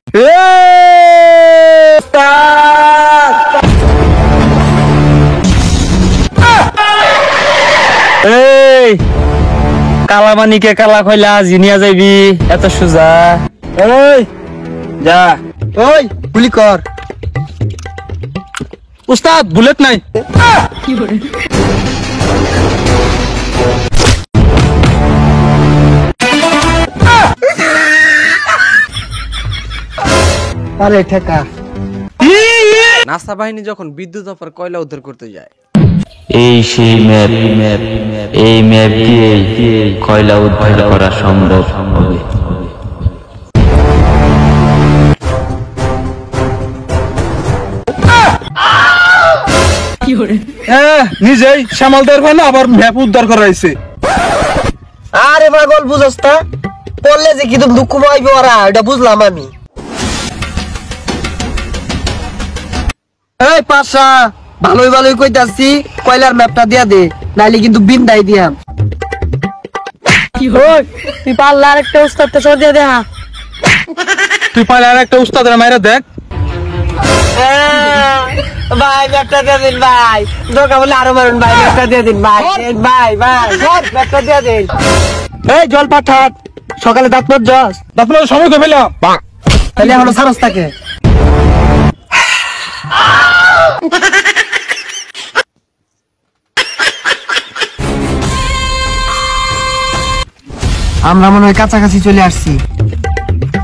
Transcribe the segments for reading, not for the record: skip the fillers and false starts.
এই কালামানিকে কালা কইলা জিনিয়া যাইবি এত সোজা। ওই যা, ওই গুলি কর। উস্তাদ বুলেট নাই। আরে ঠেকা। নাসা বাহিনী যখন বিদ্যুৎ অফার কয়লা উদ্ধার করতে যায়, এই সেই ম্যাপ এই ম্যাপ দিয়ে কয়লা উদ্ধার করা সম্ভব হবে। নিজেই সামাল দেওয়ার হয় না, আবার ম্যাপ উদ্ধার করা হয়েছে। আরে পাগল বুঝস না, পড়লে যে কি দুঃখ পাইবে ওরা, এটা বুঝলাম আমি। এই পাশা ভালোই ভালোই কইতাছি, কয়লার ম্যাপটা দিয়া দে, নাইলে কিন্তু বিন্দাই দিয়াম। তুই পারলে আরেকটা উস্তাদ তো সরিয়ে দে। তুই পারলে আরেকটা উস্তাদের মাইরা দেখ। ভাই ম্যাপটা দিয়ে দিন ভাই, দরকার বলে আরো মারুন ভাই, ম্যাপটা দিয়ে দিন ভাই। ভাই ভাই ম্যাপটা দিয়ে দিন। এই জল পাঠাত, সকালে দাঁত মার যাস, দাঁত মারার সময় তো পেলাম, তাহলে এখনো সারস থাকে। আমরা মনে হয় কাছাকাছি চলে আসছি।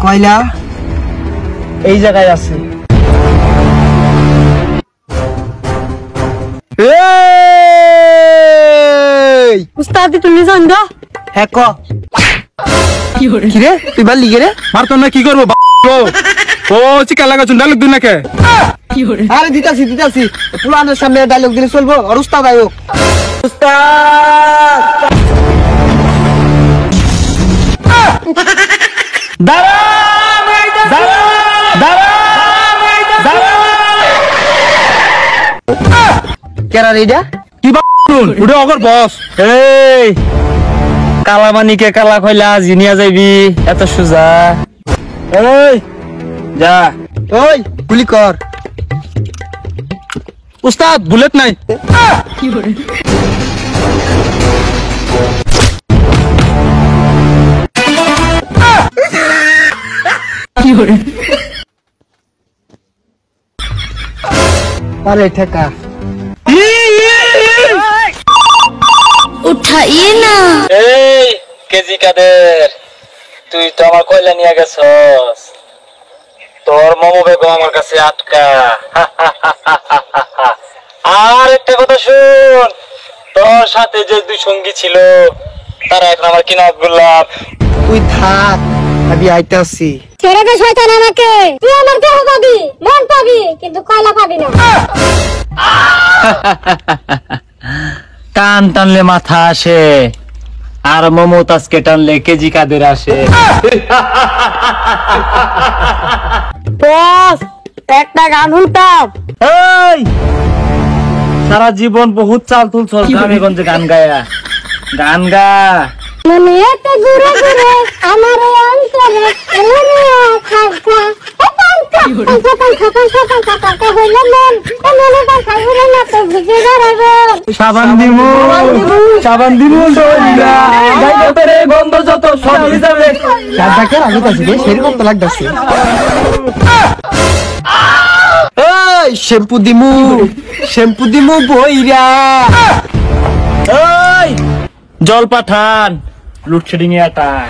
কয়লা এই জায়গায় আছে। উস্তাদ তুমি জান গো? হ্যাঁ ক কি রে, তুই বালি গে রে? মারতো না কি করবো? ও চিকা লাগাছুন, ডায়লগ দিন নাকি? আরে দিতাছি দিতাছি, পুলানের সামনে ডায়লগ দিলে চলবো? আর উস্তাদ আয়ো। উস্তাদ কেরা রেডা কি উঠে অগর বস। এই কালামানিকে কালা কইলা জিনিয়া যাইবি এত সোজা। ওই যা, ওই গুলি কর। উস্তাদ বুলেট নাই। আরে ঠেকা। উঠাইয়ে না। এই কেজি কাদের, তুই তো আমার কয়লা নিয়ে গেছস, তোর মামু বেগম আমার কাছে আটকা। আর একটা কথা শুন, তোর সাথে যে দুই সঙ্গী ছিল তারা এখন আমার কিনাত গোলাপ। তুই থাক, আমি আইতাছি। ছেড়ে দে শয়তান আমাকে, তুই আমার দেহ পাবি, মন পাবি, কিন্তু কয়লা পাবি না। কান টানলে মাথা আসে, আর মমতাজকে টানলে কেজি কাদের আসে। বস একটা গান শুনতাম। এই সারা জীবন বহুত চাল তুলছ গ্রামে গঞ্জে গান গায়া, গান গা। মনেতে ঘুরে ঘুরে আমার অন্তরে এমনে খাখা সাবান দিমু গন্ধ যত সব যাবে। সেরকম তো লাগতেছে। শ্যাম্পু দিমু বইরা। এই জল পাঠান, লোডশেডিং এ আটাক।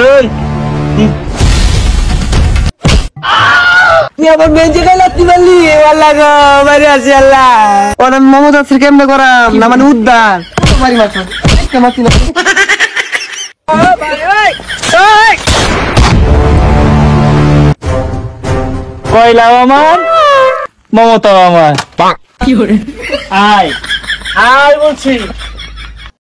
এই তুই আমার বেঞ্চে গাইলাতি বললি, আল্লাহ গো মারি আসি আল্লাহ। ওরা মমতা আছে কেমনে করাম না, মানে উদ্ধার মারি মাছ মাছি না। কয়লাও আমার, মমতাও আমার। আয় আয় বলছি।